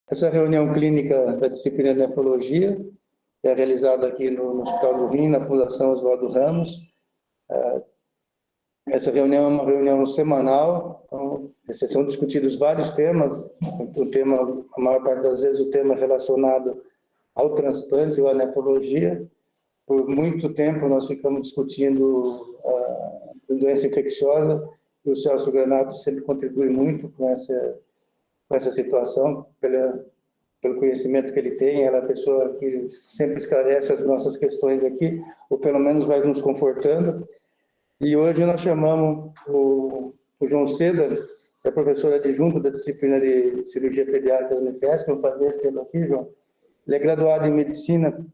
Essa reunião clínica da disciplina de nefrologia é realizada aqui no Hospital do Rim, na Fundação Oswaldo Ramos. Essa reunião é uma reunião semanal, então, são discutidos vários temas. O tema, a maior parte das vezes, o tema é relacionado ao transplante ou à nefrologia. Por muito tempo nós ficamos discutindo a doença infecciosa, e o Celso Granato sempre contribui muito com essa situação, pelo conhecimento que ele tem. Ela é a pessoa que sempre esclarece as nossas questões aqui, ou pelo menos vai nos confortando. E hoje nós chamamos o João Seda, que é professor adjunto da disciplina de cirurgia pediátrica da Unifesp. É um prazer tê-lo aqui, João. Ele é graduado em medicina,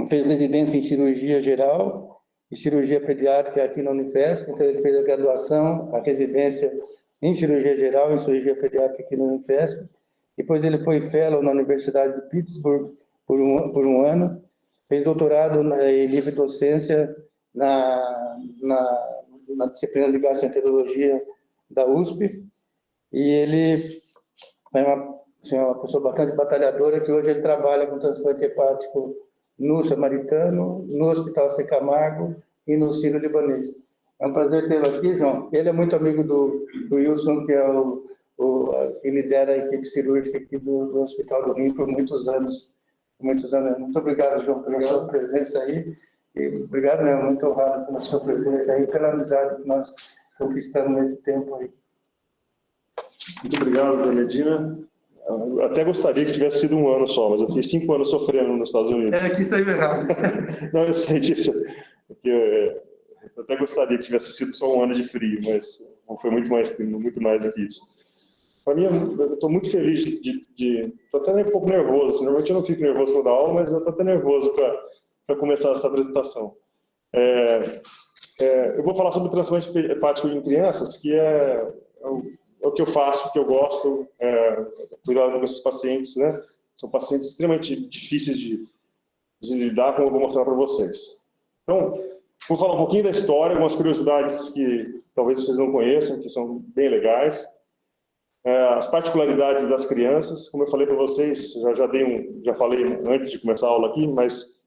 fez residência em cirurgia geral e cirurgia pediátrica aqui na Unifesp. Então ele fez a graduação, a residência em cirurgia geral e em cirurgia pediátrica aqui na Unifesp. Depois ele foi fellow na Universidade de Pittsburgh por um ano. Fez doutorado em livre docência na disciplina de gastroenterologia da USP, e ele é uma pessoa bastante batalhadora, que hoje ele trabalha com transplante hepático no Samaritano, no Hospital C. Camargo e no Sírio-Libanês. É um prazer tê-lo aqui, João. Ele é muito amigo do Wilson, que é que lidera a equipe cirúrgica aqui do Hospital do Rim por muitos anos. Muito obrigado, João, pela sua presença aí. E obrigado mesmo, muito honrado pela sua presença aí, pela amizade que nós conquistamos nesse tempo aí. Muito obrigado, Dona Medina. Eu até gostaria que tivesse sido um ano só, mas eu fiquei 5 anos sofrendo nos Estados Unidos. Aqui saiu errado. Não, eu sei disso. Eu até gostaria que tivesse sido só um ano de frio, mas foi muito mais do que isso. Para mim, eu estou muito feliz estou até um pouco nervoso. Normalmente eu não fico nervoso quando dá aula, mas eu estou até nervoso para começar essa apresentação. Eu vou falar sobre transplante hepático em crianças, que é o que eu faço, o que eu gosto, cuidar desses pacientes, né? São pacientes extremamente difíceis de lidar, como eu vou mostrar para vocês. Então, vou falar um pouquinho da história, algumas curiosidades que talvez vocês não conheçam, que são bem legais. As particularidades das crianças, como eu falei para vocês, já falei antes de começar a aula aqui, mas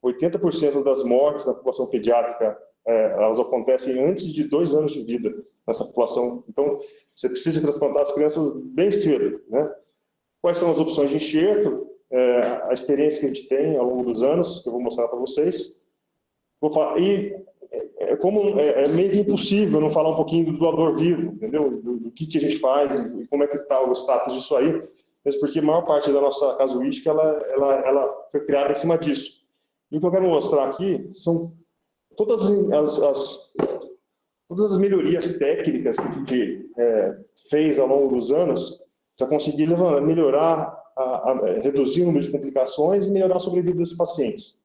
80% das mortes na população pediátrica, elas acontecem antes de 2 anos de vida nessa população. Então, você precisa transplantar as crianças bem cedo, né? Quais são as opções de enxerto? A experiência que a gente tem ao longo dos anos, que eu vou mostrar para vocês. É meio que impossível não falar um pouquinho do doador vivo, entendeu? Do que a gente faz e como é que está o status disso aí, mesmo porque a maior parte da nossa casuística ela foi criada em cima disso. E o que eu quero mostrar aqui são todas as melhorias técnicas que a gente fez ao longo dos anos para conseguir melhorar, reduzir o número de complicações e melhorar a sobrevida desses pacientes.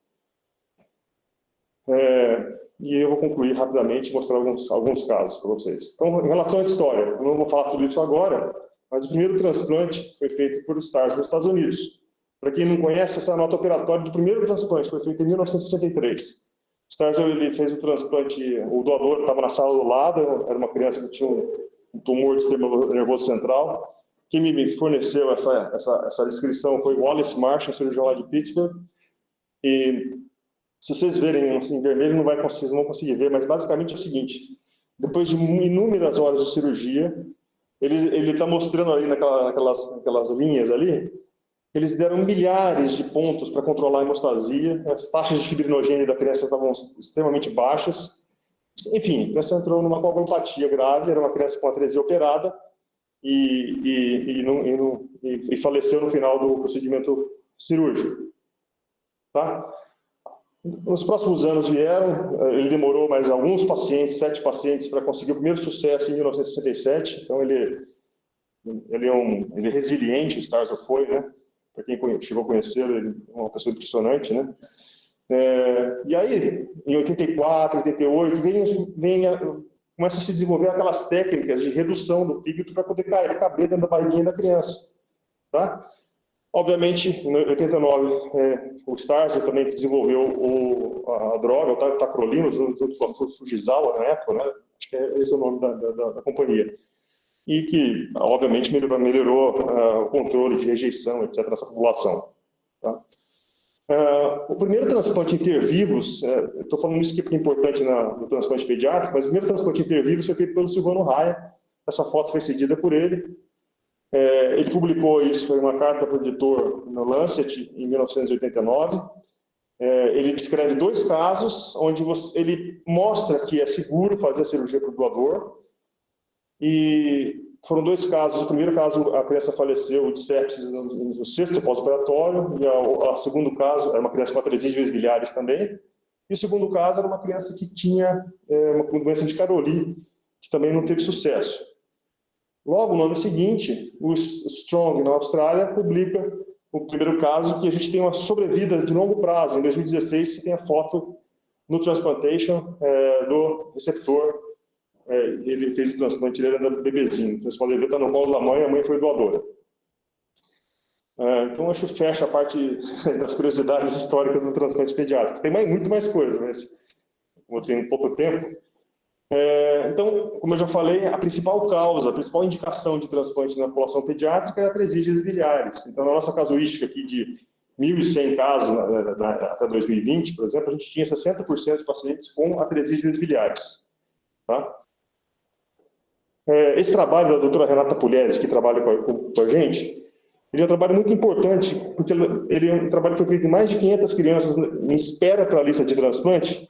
E eu vou concluir rapidamente e mostrar alguns casos para vocês. Então, em relação à história, eu não vou falar tudo isso agora, mas o primeiro transplante foi feito por Stars nos Estados Unidos. Para quem não conhece, essa nota operatória do primeiro transplante foi feita em 1963. Stars ele fez o transplante, o doador estava na sala do lado, era uma criança que tinha um tumor do sistema nervoso central. Quem me forneceu essa descrição foi Wallace Marshall, cirurgião lá de Pittsburgh. E se vocês verem assim, em vermelho, vocês não vão conseguir ver, mas basicamente é o seguinte: depois de inúmeras horas de cirurgia, ele está mostrando ali naquelas linhas ali, eles deram milhares de pontos para controlar a hemostasia, as taxas de fibrinogênio da criança estavam extremamente baixas. Enfim, a criança entrou numa coagulopatia grave, era uma criança com atresia operada e faleceu no final do procedimento cirúrgico. Tá? Nos próximos anos ele demorou mais alguns pacientes, 7 pacientes, para conseguir o primeiro sucesso em 1967. Então ele é resiliente, o Stars foi, né? Para quem chegou a conhecê-lo, ele é uma pessoa impressionante, né? E aí, em 84, 88, começa a se desenvolver aquelas técnicas de redução do fígado para poder caber dentro da barriguinha da criança, tá? Obviamente, em 89, o Stars também desenvolveu a droga, o tacrolimus, junto com a Fujisawa na época, né? Acho que esse é o nome da companhia. e que, obviamente, melhorou o controle de rejeição, etc., nessa população. Tá? O primeiro transplante intervivos, estou falando isso porque é importante no transplante pediátrico, mas o primeiro transplante intervivos foi feito pelo Silvano Raia. Essa foto foi cedida por ele. Ele publicou isso, foi uma carta para o editor no Lancet, em 1989. Ele descreve 2 casos, onde ele mostra que é seguro fazer a cirurgia para o doador. E foram 2 casos. O primeiro caso, a criança faleceu de sepsis no 6º pós-operatório, e o segundo caso era uma criança com atresia de veias biliares também. E o segundo caso era uma criança que tinha uma doença de Caroli, que também não teve sucesso. Logo no ano seguinte, o Strong, na Austrália, publica o primeiro caso, que a gente tem uma sobrevida de longo prazo. Em 2016, se tem a foto no transplantation do receptor. Ele fez o transplante, ele era bebezinho. Vocês podem ver, está no colo da mãe, a mãe foi doadora. Então, acho que fecha a parte das curiosidades históricas do transplante pediátrico. Tem muito mais coisa, mas como eu tenho pouco tempo. Então, como eu já falei, a principal causa, a principal indicação de transplante na população pediátrica é a atresia de veias biliares. Então, na nossa casuística aqui de 1.100 casos até 2020, por exemplo, a gente tinha 60% de pacientes com atresia de veias biliares. Tá? Esse trabalho da doutora Renata Pugliese, que trabalha com a gente, ele é um trabalho muito importante, porque ele é um trabalho que foi feito em mais de 500 crianças em espera para a lista de transplante.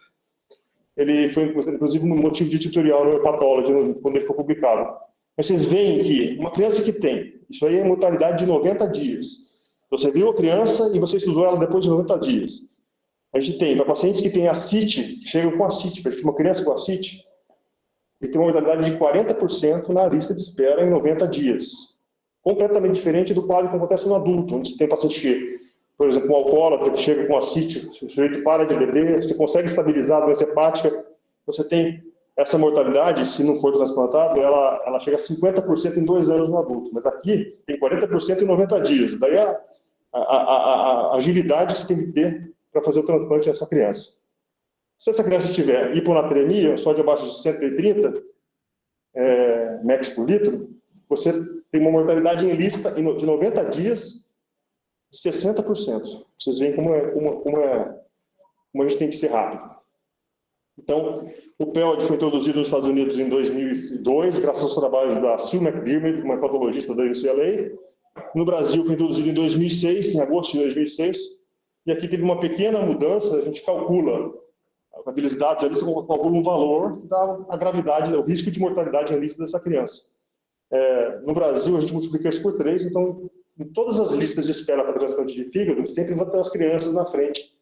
Ele foi, inclusive, um motivo de tutorial no Hepatology, quando ele foi publicado. Mas vocês veem que uma criança que tem, isso aí é mortalidade de 90 dias. Você viu a criança e você estudou ela depois de 90 dias. A gente tem, para pacientes que têm ascite, que chegam com ascite, para uma criança com ascite, ele tem uma mortalidade de 40% na lista de espera em 90 dias. Completamente diferente do quadro que acontece no adulto, onde você tem paciente que, por exemplo, um alcoólatra que chega com ascite, o sujeito para de beber, você consegue estabilizar a doença hepática, você tem essa mortalidade, se não for transplantado, ela chega a 50% em 2 anos no adulto. Mas aqui tem 40% em 90 dias. Daí a agilidade que você tem que ter para fazer o transplante dessa criança. Se essa criança tiver hiponatremia, sódio abaixo de 130 mEq por litro, você tem uma mortalidade em lista de 90 dias de 60%. Vocês veem como a gente tem que ser rápido. Então, o PELD foi introduzido nos Estados Unidos em 2002, graças aos trabalhos da Sue McDermott, uma hepatologista da UCLA. No Brasil foi introduzido em 2006, em agosto de 2006. E aqui teve uma pequena mudança, a gente calcula aqueles dados ali, você calcula um valor da gravidade, o risco de mortalidade em lista dessa criança. No Brasil, a gente multiplica isso por 3, então, em todas as listas de espera para transplante de fígado, sempre vão ter as crianças na frente.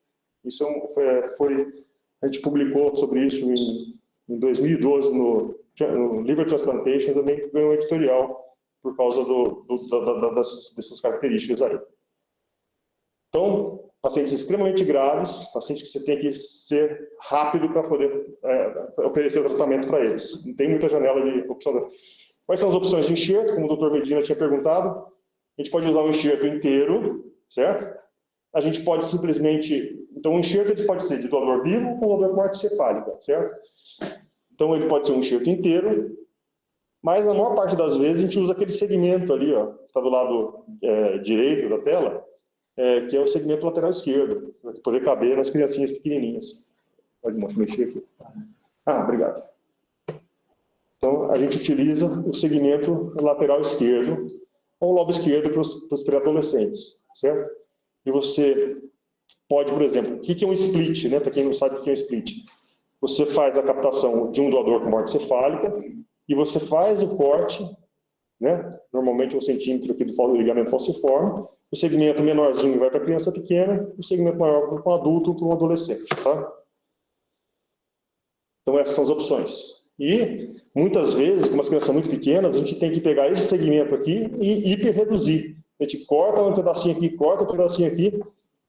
Isso a gente publicou sobre isso em 2012 no Liver Transplantation, também ganhou um editorial por causa dessas características aí. Então, pacientes extremamente graves, pacientes que você tem que ser rápido para poder oferecer o tratamento para eles. Não tem muita janela de opção. Quais são as opções de enxerto? Como o Dr. Medina tinha perguntado, a gente pode usar um enxerto inteiro, certo? A gente pode simplesmente... Então, o enxerto ele pode ser de doador vivo ou doador com morte cefálica, certo? Então, ele pode ser um enxerto inteiro, mas na maior parte das vezes a gente usa aquele segmento ali, ó, que está do lado direito da tela, que é o segmento lateral esquerdo, para poder caber nas criancinhas pequenininhas. Pode mexer aqui. Obrigado. Então, a gente utiliza o segmento lateral esquerdo ou lobo esquerdo para os pré-adolescentes, certo? E você pode, por exemplo, o que é um split, né? Para quem não sabe o que é um split. Você faz a captação de um doador com morte cefálica e você faz o corte, né? Normalmente 1 centímetro aqui do ligamento falciforme. O segmento menorzinho vai para a criança pequena, o segmento maior para um adulto ou para um adolescente, tá? Então, essas são as opções. E, muitas vezes, como as crianças são muito pequenas, a gente tem que pegar esse segmento aqui e hiperreduzir. A gente corta um pedacinho aqui, corta um pedacinho aqui,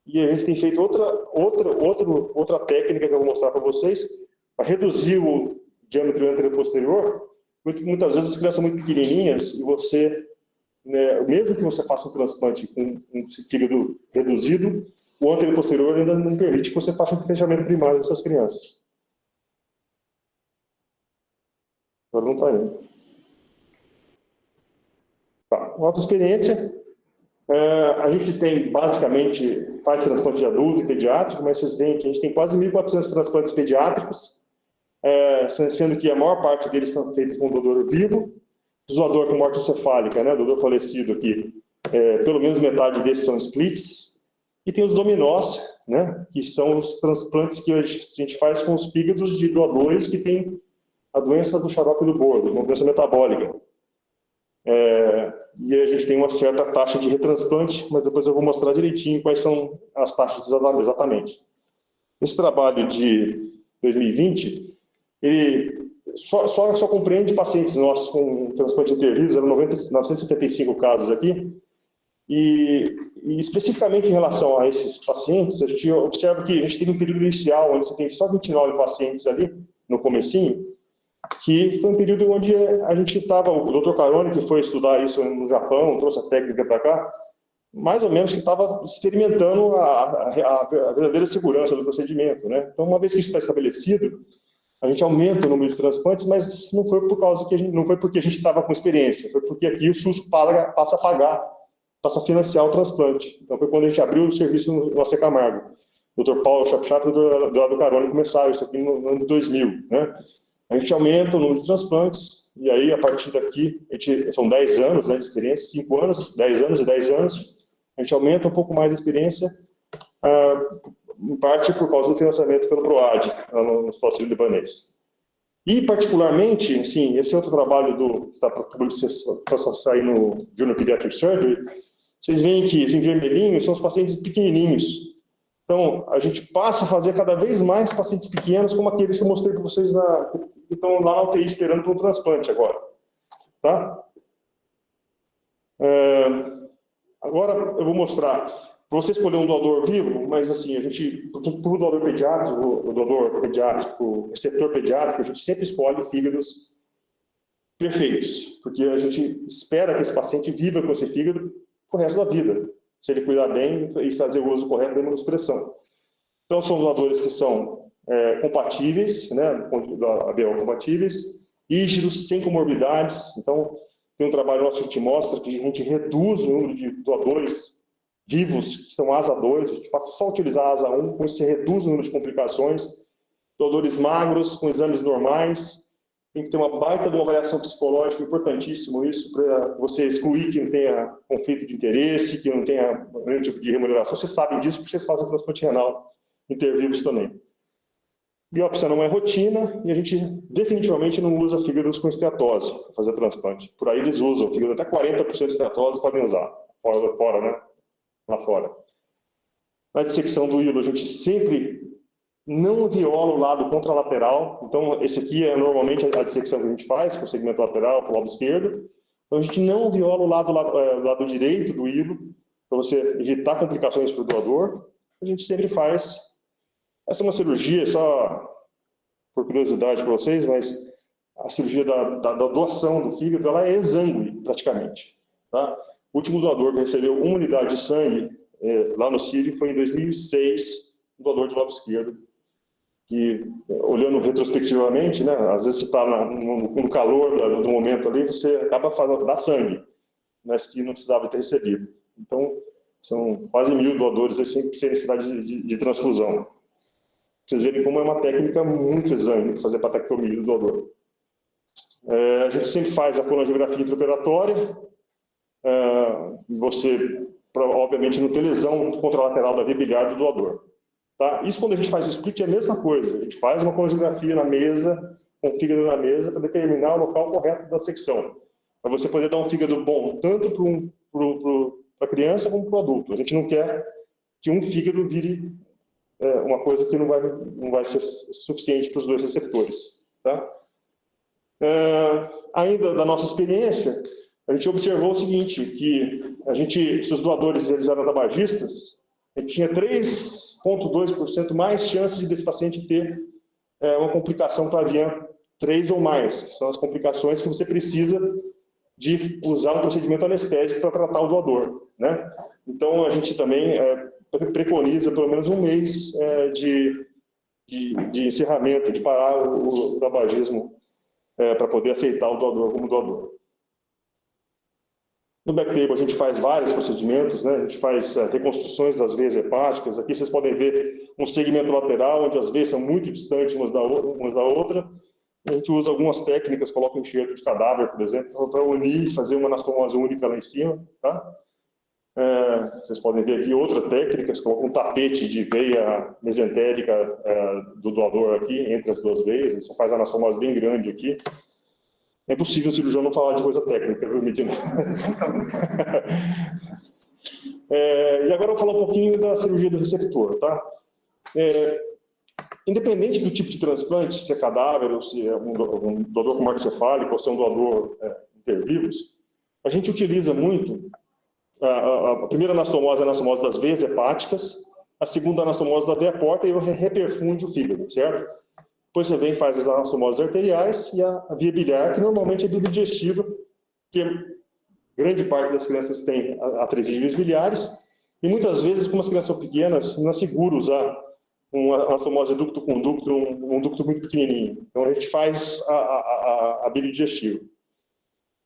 e a gente tem feito outra técnica que eu vou mostrar para vocês, para reduzir o diâmetro anterior-posterior. Muitas vezes as crianças são muito pequenininhas e você, né, mesmo que você faça um transplante com um fígado reduzido, o anterior-posterior ainda não permite que você faça um fechamento primário dessas crianças. Agora não está indo. Tá. Nossa experiência, a gente tem, basicamente, faz transplante de adulto e pediátrico, mas vocês veem que a gente tem quase 1.400 transplantes pediátricos, sendo que a maior parte deles são feitos com doador vivo, doador com morte encefálica, né, doador falecido aqui, pelo menos metade desses são splits, e tem os dominós, né, que são os transplantes que a gente faz com os fígados de doadores que têm a doença do xarope do bordo, uma doença metabólica. E a gente tem uma certa taxa de retransplante, mas depois eu vou mostrar direitinho quais são as taxas exatamente. Esse trabalho de 2020, ele só compreende pacientes nossos com transplante intervírus, eram 975 casos aqui, e especificamente em relação a esses pacientes, a gente observa que a gente teve um período inicial, onde você tem só 29 pacientes ali, no comecinho, que foi um período onde a gente estava, o Dr. Carone, que foi estudar isso no Japão, trouxe a técnica para cá, mais ou menos que estava experimentando a verdadeira segurança do procedimento, né? Então, uma vez que isso está estabelecido, a gente aumenta o número de transplantes, mas não foi por causa que não foi porque a gente estava com experiência, foi porque aqui o SUS passa a pagar, passa a financiar o transplante. Então, foi quando a gente abriu o serviço no AC Camargo. O Dr. Paulo Chapchap e o Dr. Carone começaram isso aqui no ano de 2000, né? A gente aumenta o número de transplantes, e aí, a partir daqui, são 10 anos, né, de experiência, 5 anos, 10 anos e 10 anos, a gente aumenta um pouco mais a experiência, em parte por causa do financiamento pelo PROAD, no Hospital Libanês. E, particularmente, assim, esse outro trabalho que está para sair no Journal of Pediatric Surgery, vocês veem que esses vermelhinhos são os pacientes pequenininhos. Então, a gente passa a fazer cada vez mais pacientes pequenos, como aqueles que eu mostrei para vocês que estão lá na UTI esperando para um transplante agora. Tá? Agora eu vou mostrar. Para você escolher um doador vivo, mas assim, para o doador pediátrico, o doador pediátrico, o receptor pediátrico, a gente sempre escolhe fígados perfeitos, porque a gente espera que esse paciente viva com esse fígado o resto da vida, se ele cuidar bem e fazer o uso correto da imunossupressão. Então, são doadores que são compatíveis, né, da ABL compatíveis, rígidos, sem comorbidades. Então, tem um trabalho nosso que a gente mostra que a gente reduz o número de doadores vivos, que são ASA 2, a gente passa só a utilizar a ASA 1, com isso você reduz o número de complicações. Doadores magros, com exames normais, tem que ter uma baita de uma avaliação psicológica, importantíssimo isso, para você excluir que não tenha conflito de interesse, que não tenha nenhum tipo de remuneração. Vocês sabem disso porque vocês fazem transplante renal intervivos também. Biópsia não é rotina e a gente definitivamente não usa fígados com esteatose para fazer transplante. Por aí eles usam fígado, até 40% de esteatose podem usar, fora, né? Lá fora. Na dissecção do hilo, a gente sempre não viola o lado contralateral. Então, esse aqui é normalmente a dissecção que a gente faz, com o segmento lateral, com o lobo esquerdo. Então, a gente não viola o lado direito do hilo, para você evitar complicações para o doador. A gente sempre faz. Essa é uma cirurgia, só por curiosidade para vocês, mas a cirurgia da doação do fígado, ela é exângue, praticamente. Tá? O último doador que recebeu 1 unidade de sangue lá no Sírio foi em 2006, um doador de lobo esquerdo, que, olhando retrospectivamente, né, às vezes você está no calor do momento ali, você acaba fazendo dar sangue, mas que não precisava ter recebido. Então, são quase 1.000 doadores sem necessidade de transfusão. Vocês verem como é uma técnica muito exame para fazer patectomia do doador. A gente sempre faz a colangiografia intraoperatória, você, obviamente, não ter lesão contralateral da via biliar do doador. Tá? Isso quando a gente faz o split é a mesma coisa. A gente faz uma colangiografia na mesa, com o fígado na mesa, para determinar o local correto da secção. Para você poder dar um fígado bom, tanto para a criança como para o adulto. A gente não quer que um fígado vire uma coisa que não vai ser suficiente para os dois receptores. Tá? Ainda da nossa experiência, a gente observou o seguinte, que se os doadores eles eram tabagistas, a gente tinha 3,2% mais chance desse paciente ter uma complicação claviana 3 ou mais, que são as complicações que você precisa de usar um procedimento anestésico para tratar o doador. Né? Então, a gente também preconiza pelo menos 1 mês de encerramento, de parar o tabagismo para poder aceitar o doador como doador. No backtable, a gente faz vários procedimentos, né? A gente faz reconstruções das veias hepáticas. Aqui vocês podem ver um segmento lateral, onde as veias são muito distantes umas da outra. A gente usa algumas técnicas, coloca um enxerto de cadáver, por exemplo, para unir e fazer uma anastomose única lá em cima. Tá? Vocês podem ver aqui outra técnica, você coloca um tapete de veia mesentérica do doador aqui, entre as duas veias. Você faz a anastomose bem grande aqui. É impossível o cirurgião não falar de coisa técnica, viu, Medina? E agora eu vou falar um pouquinho da cirurgia do receptor, tá? Independente do tipo de transplante, se é cadáver, ou se é um doador com morte-cefálica, ou se é um doador intervivos, a gente utiliza muito a primeira anastomose é a anastomose das veias hepáticas, a segunda anastomose da veia porta e o reperfunde o fígado, certo? Depois você vem e faz as anastomoses arteriais e a via biliar, que normalmente é biodigestiva, que grande parte das crianças tem atresia de vias biliares, e muitas vezes, como as crianças são pequenas, não é seguro usar uma anastomose ducto com ducto, um ducto muito pequenininho. Então a gente faz a biodigestiva.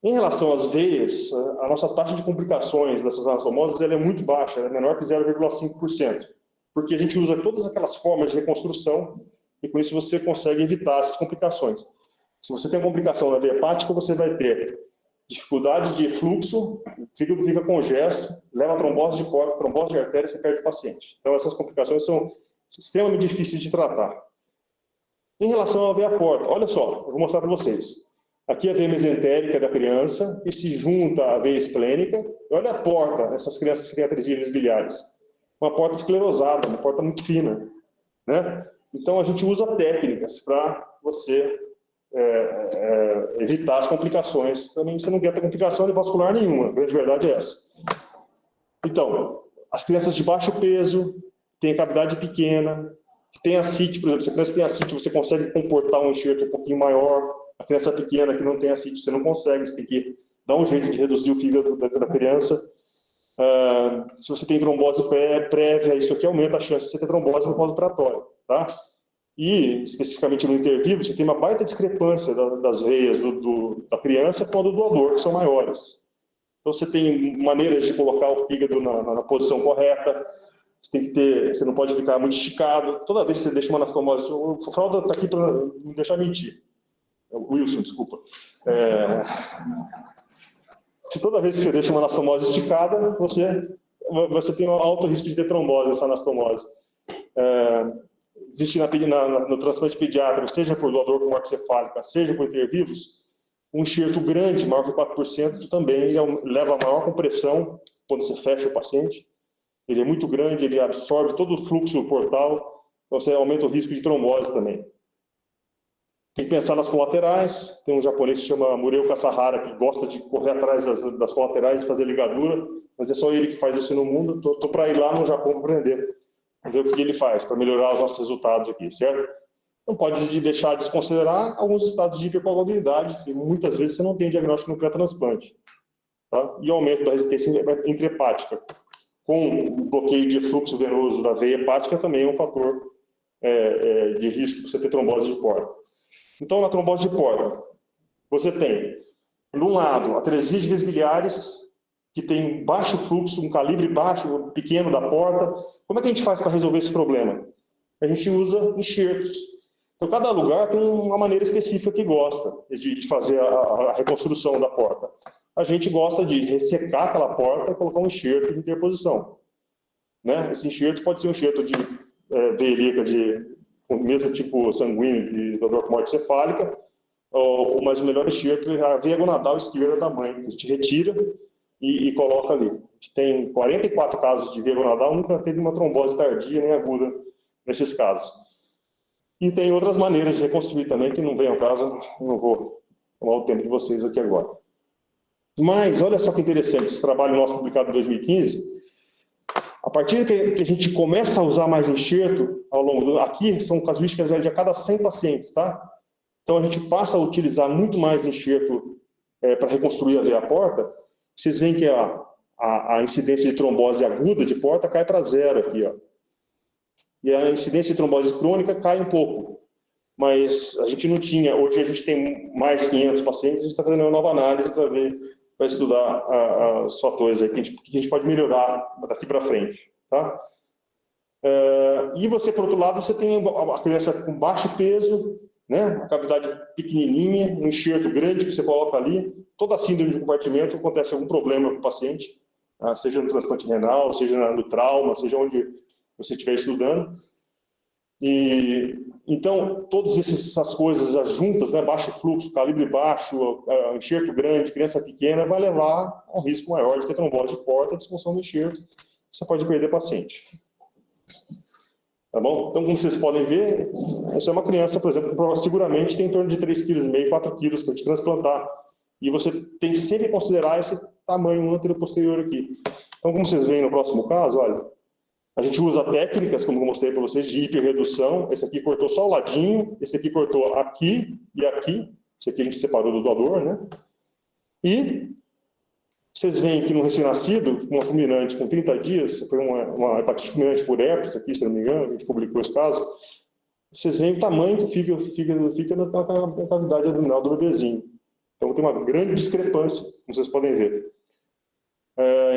Em relação às veias, a nossa taxa de complicações dessas anastomoses ela é muito baixa, ela é menor que 0,5%, porque a gente usa todas aquelas formas de reconstrução e com isso você consegue evitar essas complicações. Se você tem uma complicação na veia hepática, você vai ter dificuldade de fluxo, o fígado fica congesto, leva a trombose de porta, trombose de artéria, você perde o paciente. Então essas complicações são extremamente difíceis de tratar. Em relação à veia porta, olha só, eu vou mostrar para vocês. Aqui a veia mesentérica da criança, e se junta à veia esplênica. Olha a porta, essas crianças que têm atresia biliares. Uma porta esclerosada, uma porta muito fina, né? Então a gente usa técnicas para você evitar as complicações. Também você não quer ter complicação vascular nenhuma, a grande verdade é essa. Então, as crianças de baixo peso, têm cavidade pequena, tem ascite, por exemplo, se a criança tem ascite, você consegue comportar um enxerto um pouquinho maior. A criança pequena que não tem ascite, você não consegue, você tem que dar um jeito de reduzir o fígado da criança. Se você tem trombose prévia, isso aqui aumenta a chance de você ter trombose no pós-operatório, tá? E, especificamente no intervivo, você tem uma baita discrepância das veias da criança com a do doador, que são maiores. Então, você tem maneiras de colocar o fígado na posição correta, você não pode ficar muito esticado. Toda vez que você deixa uma anastomose, o Fralda está aqui para não deixar mentir. Wilson, desculpa. Se toda vez que você deixa uma anastomose esticada, você tem um alto risco de ter trombose nessa anastomose. Existe no transplante pediátrico, seja por doador com morte cefálica, seja por intervivos, um enxerto grande, maior que 4%, também leva a maior compressão quando você fecha o paciente. Ele é muito grande, ele absorve todo o fluxo portal, então você aumenta o risco de trombose também. Tem que pensar nas colaterais. Tem um japonês que se chama Mureo Kasahara, que gosta de correr atrás das colaterais e fazer ligadura, mas é só ele que faz isso no mundo. Estou para ir lá no Japão para aprender, ver o que ele faz, para melhorar os nossos resultados aqui, certo? Não pode deixar de desconsiderar alguns estados de hipercoagulabilidade, que muitas vezes você não tem diagnóstico no pré-transplante. Tá? E o aumento da resistência intrahepática, com o bloqueio de fluxo venoso da veia hepática, também é um fator de risco para você ter trombose de porta. Então, na trombose de porta, você tem, por um lado, atresia de vias biliares, que tem baixo fluxo, um calibre baixo, pequeno da porta. Como é que a gente faz para resolver esse problema? A gente usa enxertos. Então, cada lugar tem uma maneira específica que gosta de fazer a reconstrução da porta. A gente gosta de ressecar aquela porta e colocar um enxerto de interposição. Né? Esse enxerto pode ser um enxerto de veia ilíaca com o mesmo tipo sanguíneo de doador com morte cefálica, mas o melhor enxerto é a veia gonadal esquerda da mãe, que a gente retira e coloca ali. A gente tem 44 casos de veia gonadal, nunca teve uma trombose tardia nem aguda nesses casos. E tem outras maneiras de reconstruir também, que não vem ao caso, não vou tomar o tempo de vocês aqui agora. Mas, olha só que interessante, esse trabalho nosso publicado em 2015, a partir que a gente começa a usar mais enxerto, ao longo aqui são casuísticas de a cada 100 pacientes, tá? Então a gente passa a utilizar muito mais enxerto para reconstruir a veia porta. Vocês veem que a incidência de trombose aguda de porta cai para 0 aqui, ó. E a incidência de trombose crônica cai um pouco. Mas a gente não tinha, hoje a gente tem mais 500 pacientes, a gente está fazendo uma nova análise para ver para estudar os fatores aí que a gente pode melhorar daqui para frente, tá? E você, por outro lado, você tem a criança com baixo peso, né? Uma cavidade pequenininha, um enxerto grande que você coloca ali, toda a síndrome de compartimento, acontece algum problema com o paciente, seja no transplante renal, seja no trauma, seja onde você estiver estudando. E então, todas essas coisas juntas, né, baixo fluxo, calibre baixo, enxerto grande, criança pequena, vai levar a um risco maior de ter trombose de porta, disfunção do enxerto, você pode perder paciente. Tá bom? Então, como vocês podem ver, essa é uma criança, por exemplo, seguramente tem em torno de 3,5 kg, 4 kg para te transplantar. E você tem que sempre considerar esse tamanho anterior-posterior aqui. Então, como vocês veem no próximo caso, olha, a gente usa técnicas, como eu mostrei para vocês, de hiperredução. Esse aqui cortou só o ladinho, esse aqui cortou aqui e aqui. Esse aqui a gente separou do doador, né? E vocês veem que no recém-nascido, uma fulminante com 30 dias, foi uma hepatite fulminante por herpes aqui, se não me engano, a gente publicou esse caso. Vocês veem o tamanho que fica na cavidade abdominal do bebezinho. Então tem uma grande discrepância, como vocês podem ver.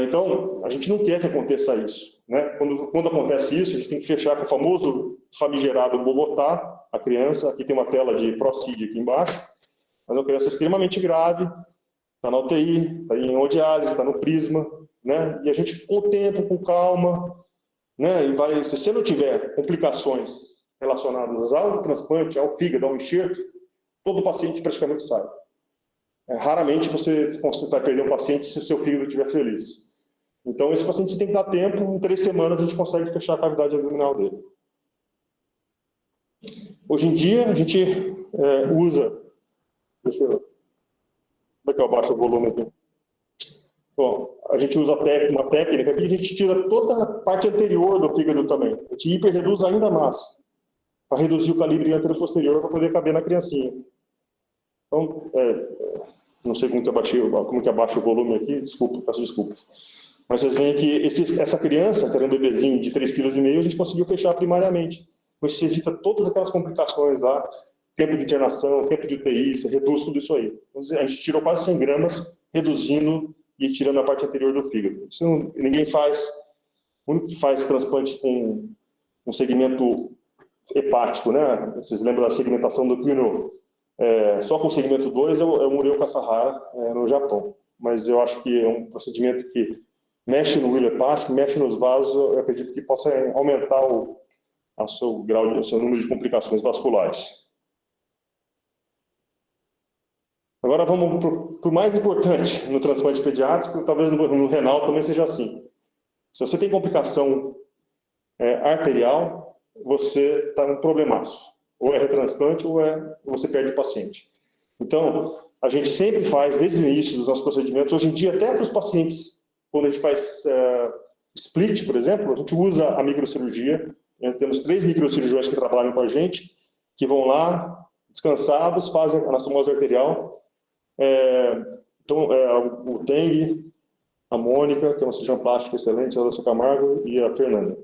Então, a gente não quer que aconteça isso, né? Quando acontece isso, a gente tem que fechar com o famoso famigerado Bogotá, a criança. Aqui tem uma tela de ProCid aqui embaixo, mas é uma criança extremamente grave, está na UTI, está em hemodiálise, está no prisma, né? E a gente, com o tempo, com calma, né? E se você não tiver complicações relacionadas ao transplante, ao fígado, ao enxerto, todo paciente praticamente sai. Raramente você vai perder um paciente se o seu fígado estiver feliz. Então, esse paciente você tem que dar tempo, em 3 semanas a gente consegue fechar a cavidade abdominal dele. Hoje em dia, a gente usa... Deixa eu... Como é que eu abaixo o volume aqui? Bom, a gente usa uma técnica que a gente tira toda a parte anterior do fígado também. A gente hiperreduz ainda mais, para reduzir o calibre anterior-posterior para poder caber na criancinha. Então, não sei como que abaixa o volume aqui, desculpa, peço desculpas. Mas vocês veem que essa criança, que era um bebezinho de 3,5 kg, a gente conseguiu fechar primariamente. Você evita todas aquelas complicações lá, tempo de internação, tempo de UTI, você reduz tudo isso aí. Então, a gente tirou quase 100 gramas, reduzindo e tirando a parte anterior do fígado. Isso ninguém faz. O único que faz transplante com um segmento hepático, né? Vocês lembram da segmentação do Quino? Só com o segmento 2 é o Mureo Kasahara, no Japão. Mas eu acho que é um procedimento que mexe no hilo hepático, mexe nos vasos, eu acredito que possa aumentar o seu número de complicações vasculares. Agora vamos para o mais importante no transplante pediátrico, talvez no renal também seja assim. Se você tem complicação arterial, você está num problemaço. Ou é retransplante ou você perde o paciente. Então, a gente sempre faz, desde o início dos nossos procedimentos, hoje em dia, até para os pacientes, quando a gente faz split, por exemplo, a gente usa a microcirurgia. Temos 3 microcirurgiões que trabalham com a gente, que vão lá, descansados, fazem a anastomose arterial. Então, o Teng, a Mônica, que é uma cirurgiã plástica excelente, a Lúcia Camargo e a Fernanda.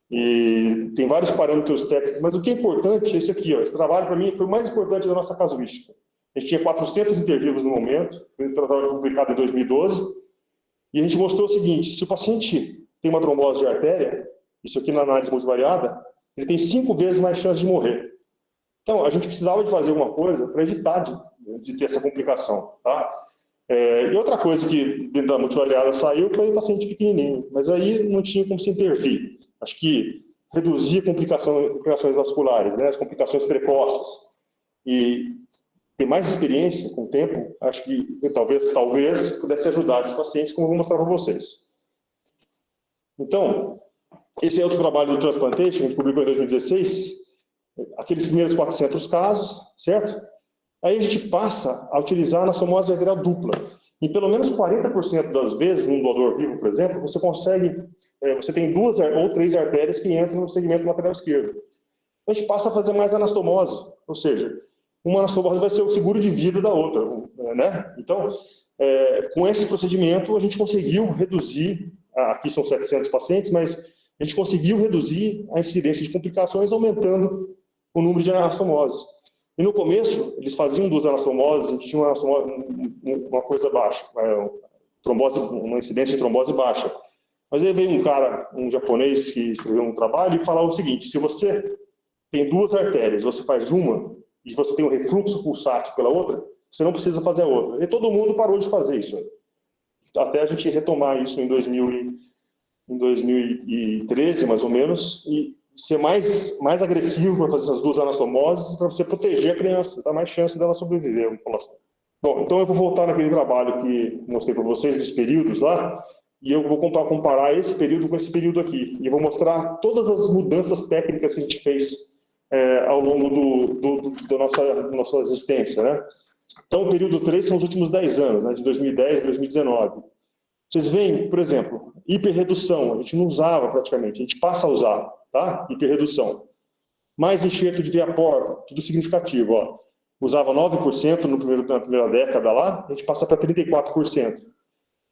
E tem vários parâmetros técnicos, mas o que é importante é esse aqui, ó. Esse trabalho, para mim, foi o mais importante da nossa casuística. A gente tinha 400 interviews no momento, foi um trabalho publicado em 2012, e a gente mostrou o seguinte: se o paciente tem uma trombose de artéria, isso aqui na análise multivariada, ele tem 5 vezes mais chance de morrer. Então, a gente precisava de fazer alguma coisa para evitar de ter essa complicação, tá? E outra coisa que dentro da multivariada saiu foi o paciente pequenininho, mas aí não tinha como se intervir. Acho que reduzir complicações vasculares, né, as complicações precoces, e ter mais experiência com o tempo, acho que talvez pudesse ajudar esses pacientes, como eu vou mostrar para vocês. Então, esse é outro trabalho do Transplantation, que a gente publicou em 2016, aqueles primeiros 400 casos, certo? Aí a gente passa a utilizar a anastomose arterial dupla. Em pelo menos 40% das vezes, num doador vivo, por exemplo, você consegue, você tem 2 ou 3 artérias que entram no segmento lateral esquerdo. A gente passa a fazer mais anastomose, ou seja, uma anastomose vai ser o seguro de vida da outra, né? Então, com esse procedimento, a gente conseguiu reduzir, aqui são 700 pacientes, mas a gente conseguiu reduzir a incidência de complicações, aumentando o número de anastomoses. E no começo, eles faziam 2 anastomoses, a gente tinha uma coisa baixa, uma incidência de trombose baixa. Mas aí veio um cara, um japonês, que escreveu um trabalho e falava o seguinte: se você tem 2 artérias, você faz uma, e você tem um refluxo pulsátil pela outra, você não precisa fazer a outra. E todo mundo parou de fazer isso. Até a gente retomar isso em 2013, mais ou menos, e ser mais agressivo para fazer essas 2 anastomoses, para você proteger a criança, dar mais chance dela sobreviver, vamos falar assim. Bom, então eu vou voltar naquele trabalho que mostrei para vocês dos períodos lá, e eu vou comparar esse período com esse período aqui, e vou mostrar todas as mudanças técnicas que a gente fez ao longo da nossa existência, né? Então, o período 3 são os últimos 10 anos, né, de 2010 a 2019. Vocês veem, por exemplo, hiperredução, a gente não usava praticamente, a gente passa a usar, tá? Hiperredução. Mais enxerto de veia porta, tudo significativo, ó. Usava 9% na primeira década lá, a gente passa para 34%.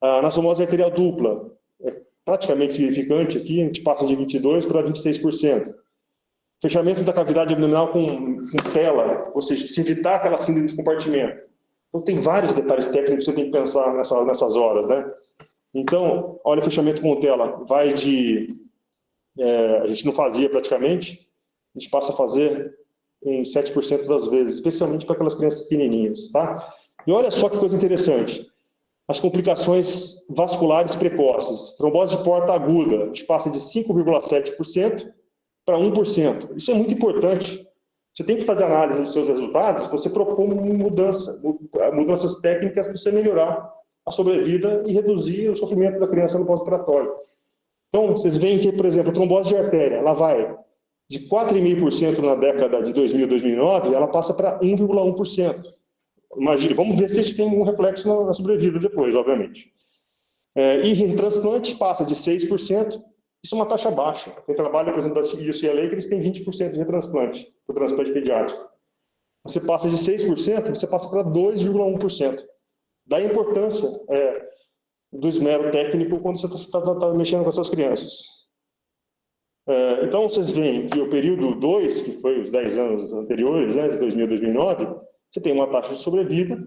A anastomose arterial dupla, é praticamente significante aqui, a gente passa de 22% para 26%. Fechamento da cavidade abdominal com tela, ou seja, se evitar aquela síndrome de compartimento. Então, tem vários detalhes técnicos que você tem que pensar nessas horas, né? Então, olha, o fechamento com tela vai de... a gente não fazia praticamente, a gente passa a fazer em 7% das vezes, especialmente para aquelas crianças pequenininhas, tá? E olha só que coisa interessante. As complicações vasculares precoces. Trombose de porta aguda, a gente passa de 5,7% para 1%. Isso é muito importante. Você tem que fazer análise dos seus resultados, você propõe mudanças técnicas para você melhorar a sobrevida e reduzir o sofrimento da criança no pós-operatório. Então, vocês veem que, por exemplo, a trombose de artéria, ela vai de 4,5% na década de 2000 a 2009, ela passa para 1,1%. Imagine, vamos ver se isso tem um reflexo na sobrevida depois, obviamente. E retransplante passa de 6%, isso é uma taxa baixa. Quem trabalha, por exemplo, da UCLA, que eles têm 20% de retransplante, para o transplante pediátrico. Você passa de 6%, você passa para 2,1%. Daí a importância do esmero técnico quando você está mexendo com essas crianças. Então, vocês veem que o período 2, que foi os 10 anos anteriores, né, de 2000 a 2009, você tem uma taxa de sobrevida,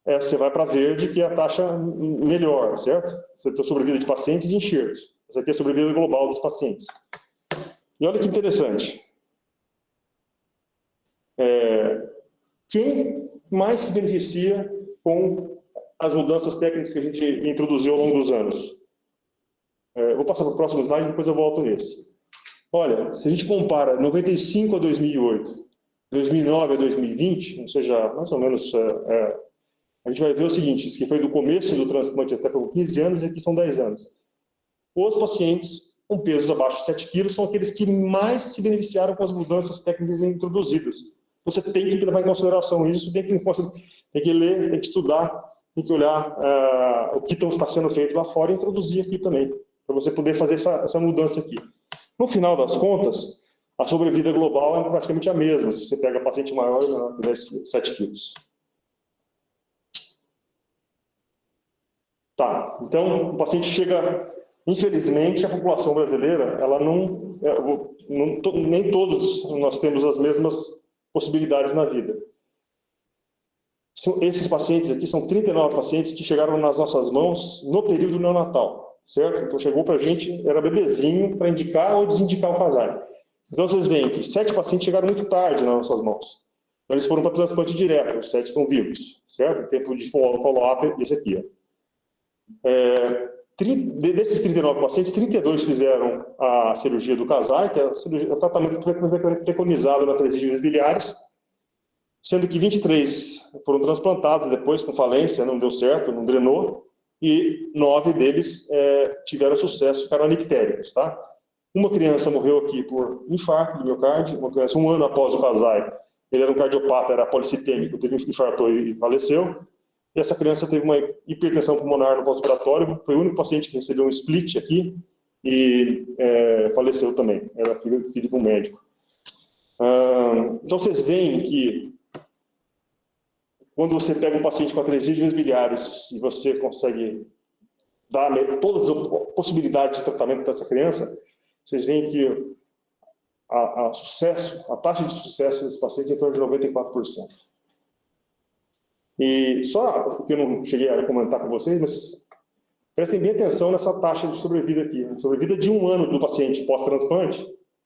você vai para verde, que é a taxa melhor, certo? Você tem a sobrevida de pacientes e enxertos. Essa aqui é a sobrevida global dos pacientes. E olha que interessante. Quem mais se beneficia com as mudanças técnicas que a gente introduziu ao longo dos anos? Vou passar para o próximo slide, depois eu volto nesse. Olha, se a gente compara 95 a 2008, 2009 a 2020, ou seja, mais ou menos, a gente vai ver o seguinte, isso que foi do começo do transplante até foi 15 anos, e aqui são 10 anos. Os pacientes com pesos abaixo de 7 quilos são aqueles que mais se beneficiaram com as mudanças técnicas introduzidas. Você tem que levar em consideração isso, tem que ler, tem que estudar, tem que olhar o que está sendo feito lá fora e introduzir aqui também, para você poder fazer essa mudança aqui. No final das contas, a sobrevida global é praticamente a mesma, se você pega paciente maior ou menor que 7 quilos. Tá, então o paciente chega... Infelizmente, a população brasileira, ela nem todos nós temos as mesmas possibilidades na vida. Esses pacientes aqui são 39 pacientes que chegaram nas nossas mãos no período neonatal, certo? Então, chegou para a gente, era bebezinho, para indicar ou desindicar o casal. Então, vocês veem que 7 pacientes chegaram muito tarde nas nossas mãos. Então, eles foram para transplante direto, os 7 estão vivos, certo? O tempo de follow-up é esse aqui, ó. Desses 39 pacientes, 32 fizeram a cirurgia do casal, que é o tratamento preconizado na atresia biliares, sendo que 23 foram transplantados depois com falência, não deu certo, não drenou, e 9 deles tiveram sucesso, ficaram anictéricos, tá? Uma criança morreu aqui por infarto do miocárdio, uma criança 1 ano após o casal, ele era um cardiopata, era policitêmico, teve um infarto e faleceu. E essa criança teve uma hipertensão pulmonar no pós-operatório, foi o único paciente que recebeu um split aqui e faleceu também, era filho de um médico. Então vocês veem que quando você pega um paciente com atresia de vias biliares e você consegue dar todas as possibilidades de tratamento para essa criança, vocês veem que a taxa de sucesso desse paciente é em torno de 94%. E só porque eu não cheguei a comentar com vocês, mas prestem bem atenção nessa taxa de sobrevida aqui. A sobrevida de 1 ano do paciente pós-transplante,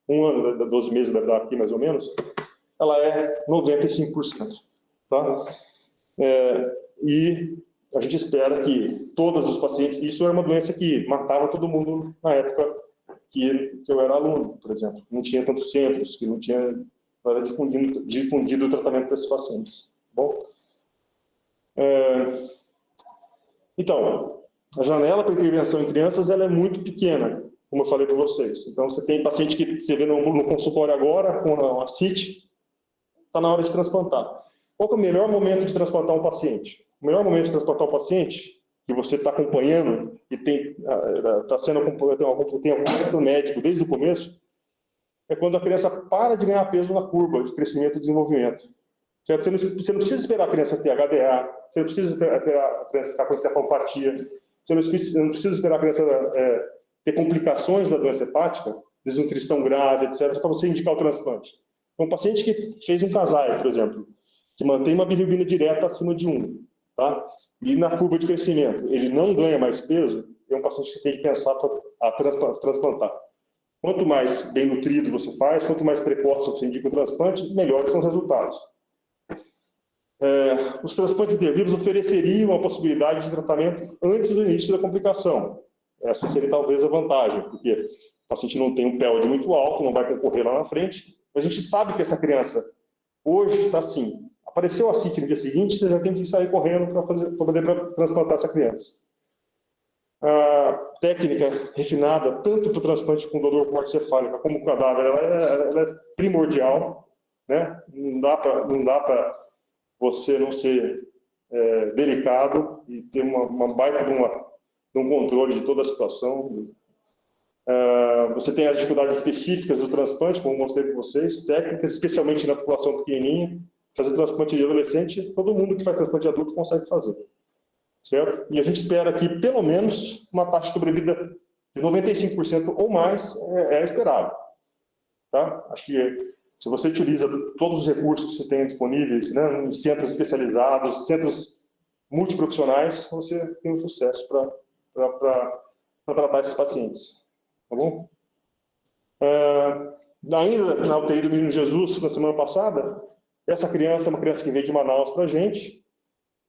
1 ano, 12 meses deve dar aqui mais ou menos, ela é 95%. Tá? E a gente espera que todos os pacientes... Isso era uma doença que matava todo mundo na época que eu era aluno, por exemplo. Não tinha tantos centros, que não era difundido o tratamento para esses pacientes. Tá bom? Então, a janela para intervenção em crianças ela é muito pequena, como eu falei para vocês. Então, você tem paciente que você vê no consultório agora, com a CIT, está na hora de transplantar. Qual é o melhor momento de transplantar um paciente? O melhor momento de transplantar um paciente que você está acompanhando e tem acompanhamento médico desde o começo, é quando a criança para de ganhar peso na curva de crescimento e desenvolvimento. Certo? Você não precisa esperar a criança ter HDA, você não precisa esperar a criança ficar com encefalopatia, você não precisa esperar a criança ter complicações da doença hepática, desnutrição grave, etc., para você indicar o transplante. Então, um paciente que fez um casai, por exemplo, que mantém uma bilirrubina direta acima de 1, tá? E na curva de crescimento ele não ganha mais peso, é um paciente que você tem que pensar para transplantar. Quanto mais bem nutrido você faz, quanto mais precoce você indica o transplante, melhores são os resultados. Os transplantes intervivos ofereceriam a possibilidade de tratamento antes do início da complicação. Essa seria talvez a vantagem, porque o paciente não tem um PELD muito alto, não vai concorrer lá na frente, mas a gente sabe que essa criança hoje está assim. Apareceu a CIT no dia seguinte, você já tem que sair correndo para poder transplantar essa criança. A técnica refinada, tanto para o transplante com doador com morte cefálica como o cadáver, ela é primordial, né? Não dá para você não ser delicado e ter uma baita de um controle de toda a situação. Você tem as dificuldades específicas do transplante, como eu mostrei para vocês, técnicas, especialmente na população pequenininha. Fazer transplante de adolescente, todo mundo que faz transplante de adulto consegue fazer. Certo? E a gente espera que, pelo menos, uma taxa de sobrevida de 95% ou mais é esperado. Tá? Acho que se você utiliza todos os recursos que você tem disponíveis, né, em centros especializados, centros multiprofissionais, você tem um sucesso para tratar esses pacientes. Tá bom? Ainda na UTI do Menino Jesus, na semana passada, essa criança é uma criança que veio de Manaus para a gente.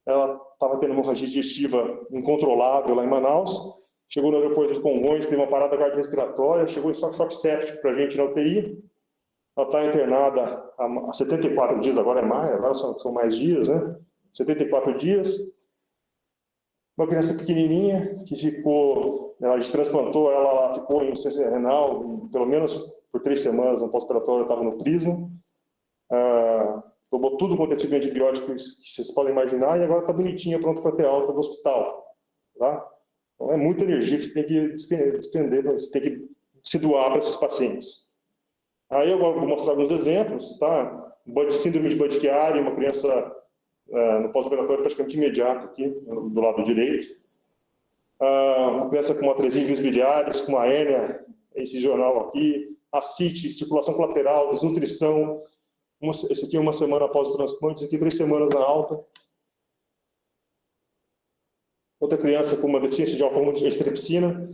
Ela estava tendo hemorragia digestiva incontrolável lá em Manaus. Chegou no aeroporto de Congonhas, teve uma parada cardiorrespiratória, chegou em choque séptico para a gente na UTI. Ela está internada há 74 dias, agora é mais, agora são mais dias, né? 74 dias. Uma criança pequenininha que ficou, a gente transplantou ela ficou em insuficiência renal, pelo menos por 3 semanas no pós-operatório, estava no Prisma. Tomou tudo quanto é tipo de antibiótico que vocês podem imaginar e agora está bonitinha, pronta para ter alta do hospital. Tá? Então é muita energia que você tem que despender, você tem que se doar para esses pacientes. Aí eu vou mostrar alguns exemplos. Tá? Síndrome de Budd-Chiari, uma criança no pós-operatório praticamente imediato, aqui do lado direito. Uma criança com uma atresia em vias biliares, com uma hérnia incisional aqui, ascite, circulação colateral, desnutrição. Esse aqui é uma semana após o transplante, esse aqui 3 semanas na alta. Outra criança com uma deficiência de alfa-1-antitrypsina.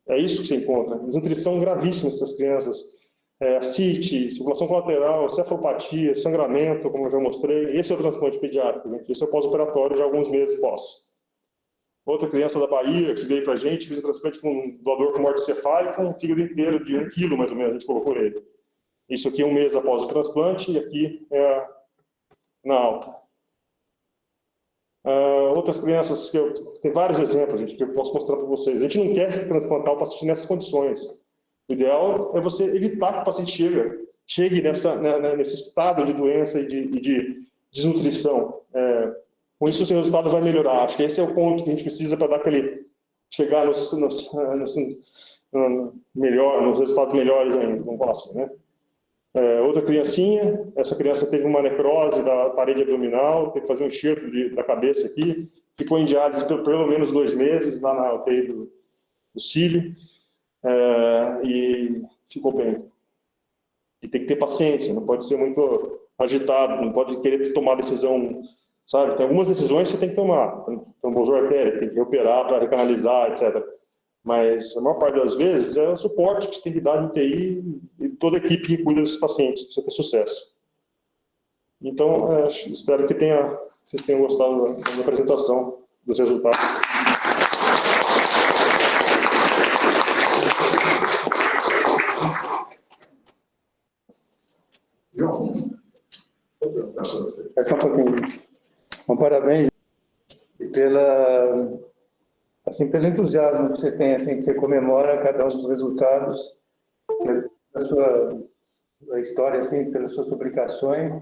É isso que você encontra. Desnutrição gravíssima nessas crianças. Ascite, circulação colateral, cefalopatia, sangramento, como eu já mostrei. Esse é o transplante pediátrico, né? Esse é o pós-operatório de alguns meses pós. Outra criança da Bahia que veio para a gente, fez um transplante com um doador com morte cefálica, um fígado inteiro de 1 quilo, mais ou menos, a gente colocou nele. Isso aqui é 1 mês após o transplante e aqui é na alta. Outras crianças, tem vários exemplos, gente, que eu posso mostrar para vocês. A gente não quer transplantar o paciente nessas condições. O ideal é você evitar que o paciente chegue nesse estado de doença e de desnutrição. Com isso, o seu resultado vai melhorar. Acho que esse é o ponto que a gente precisa para dar chegar nos resultados melhores ainda, vamos falar assim, né? Outra criancinha, essa criança teve uma necrose da parede abdominal, teve que fazer um enxerto da cabeça aqui, ficou em diálise por pelo menos 2 meses lá na UTI do cílio, e ficou bem. E tem que ter paciência, não pode ser muito agitado, não pode querer tomar decisão, sabe? Tem algumas decisões que você tem que tomar. Trombosou a artéria, tem que reoperar para recanalizar, etc. Mas a maior parte das vezes é o suporte que você tem que dar de TI e toda a equipe que cuida desses pacientes para você ter sucesso. Então, espero que vocês tenham gostado da apresentação dos resultados. João, É só um pouquinho. Bom, parabéns pelo entusiasmo que você tem, assim, que você comemora cada um dos resultados da sua história, assim, pelas suas publicações.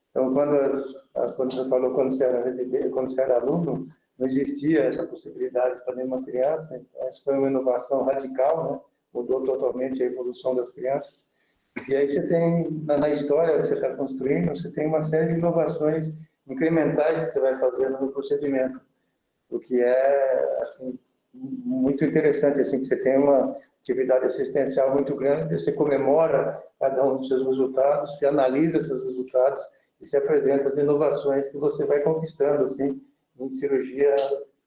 Então, quando você falou, quando você era residente, quando você era aluno, não existia essa possibilidade de fazer uma criança. Então, isso foi uma inovação radical, né? Mudou totalmente a evolução das crianças. E aí você tem, na história que você está construindo, você tem uma série de inovações incrementais que você vai fazendo no procedimento, o que é, assim, muito interessante, assim, que você tem uma atividade assistencial muito grande, você comemora cada um dos seus resultados, você analisa seus resultados e se apresenta as inovações que você vai conquistando, assim, em cirurgia,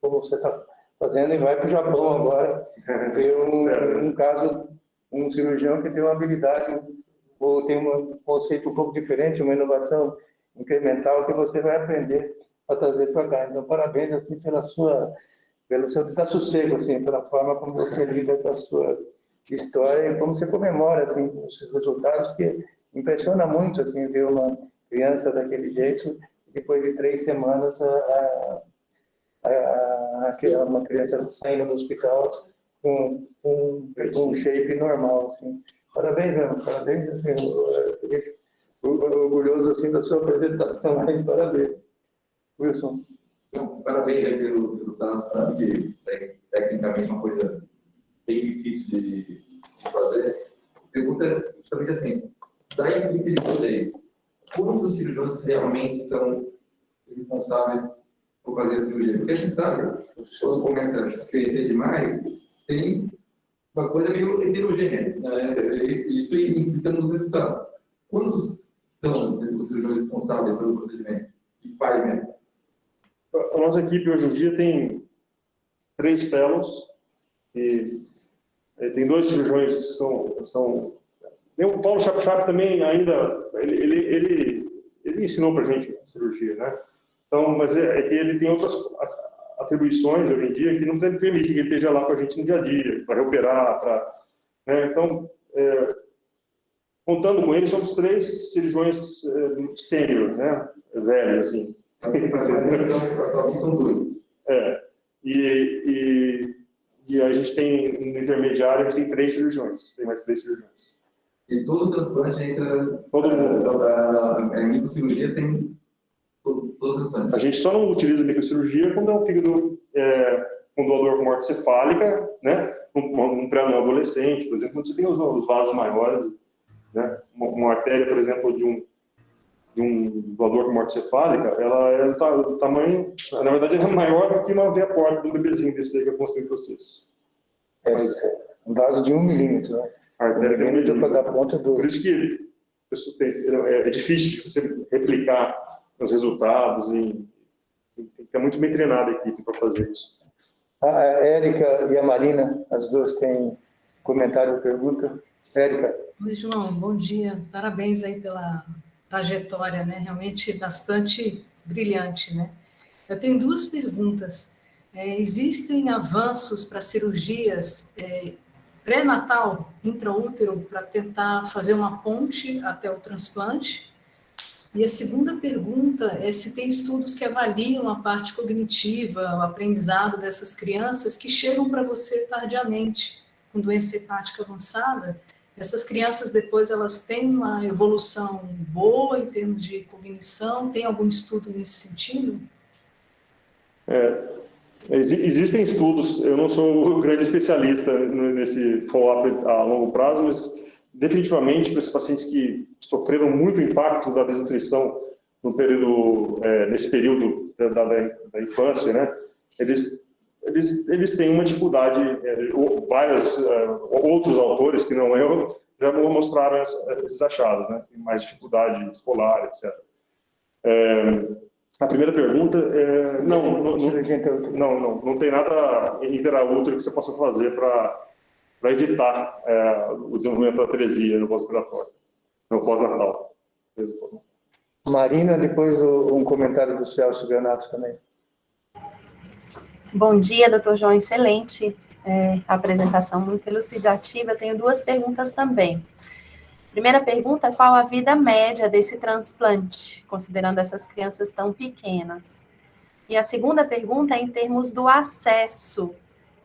como você está fazendo, e vai para o Japão agora, ver um caso, um cirurgião que tem uma habilidade, ou tem um conceito um pouco diferente, uma inovação incremental que você vai aprender a trazer para cá. Então, parabéns, assim, pelo seu desassossego, assim, pela forma como você lida com a sua história e como você comemora, assim, os seus resultados, que impressiona muito, assim, ver uma criança daquele jeito, depois de 3 semanas, uma criança saindo do hospital com um shape normal, assim. Parabéns, mesmo, parabéns, assim, fiquei orgulhoso, assim, da sua apresentação aí, parabéns. Wilson. Então, parabéns aí pelo resultado, sabe que tecnicamente é uma coisa bem difícil de fazer. A pergunta é justamente assim, da equipe de vocês, quantos cirurgiões realmente são responsáveis por fazer a cirurgia? Porque a gente sabe, quando começa a crescer demais, tem uma coisa meio heterogênea, né? Isso implica nos resultados. Quantos são os cirurgiões responsáveis pelo procedimento? Que faz mesmo? A nossa equipe hoje em dia tem 3 fellows e tem 2 cirurgiões que são... Tem o Paulo Chap também ainda, ele ensinou para a gente cirurgia, né? Então, mas é que ele tem outras atribuições hoje em dia que não permite que ele esteja lá com a gente no dia a dia, para reoperar, né? Então, contando com ele, somos 3 cirurgiões sênior, né? Velhos, assim. Então, são 2. E a gente tem, no intermediário, a gente tem 3 cirurgiões, tem mais 3 cirurgiões. E todo transplante entra... Todo mundo. A microcirurgia tem todo transplante. A gente só não utiliza microcirurgia quando é um fígado com doador com morte cefálica, né? Um pré-adolescente, por exemplo, quando você tem os vasos maiores, né? Uma artéria, por exemplo, de um doador com morte cefálica, ela é do tamanho, na verdade, ela é maior do que uma veia porta de um bebezinho desse aí que eu mostrei para vocês. Um vaso de 1 milímetro, né? A artéria tem 1 milímetro. Para dar ponta do... Por isso que é difícil de você replicar os resultados e tem que estar muito bem treinada a equipe para fazer isso. A Érica e a Marina, as duas têm comentário ou pergunta. Érica. Oi, João, bom dia. Parabéns aí pela trajetória, né? Realmente bastante brilhante, né? Eu tenho 2 perguntas. Existem avanços para cirurgias pré-natal, intraútero, para tentar fazer uma ponte até o transplante? E a segunda pergunta é se tem estudos que avaliam a parte cognitiva, o aprendizado dessas crianças que chegam para você tardiamente, com doença hepática avançada. Essas crianças depois elas têm uma evolução boa em termos de cognição? Tem algum estudo nesse sentido? Existem estudos, eu não sou o grande especialista nesse follow-up a longo prazo, mas definitivamente para esses pacientes que sofreram muito impacto da desnutrição nesse período da infância, né? Eles têm uma dificuldade, vários outros autores, que não eu, já mostraram esses achados, né? Tem mais dificuldade escolar, etc. A primeira pergunta, não tem nada intraútero que você possa fazer para evitar o desenvolvimento da atresia no pós-operatório, no pós-natal. Marina, depois um comentário do Celso Granato também. Bom dia, doutor João, excelente apresentação, muito elucidativa. Eu tenho duas perguntas também. Primeira pergunta, qual a vida média desse transplante, considerando essas crianças tão pequenas? E a segunda pergunta é em termos do acesso.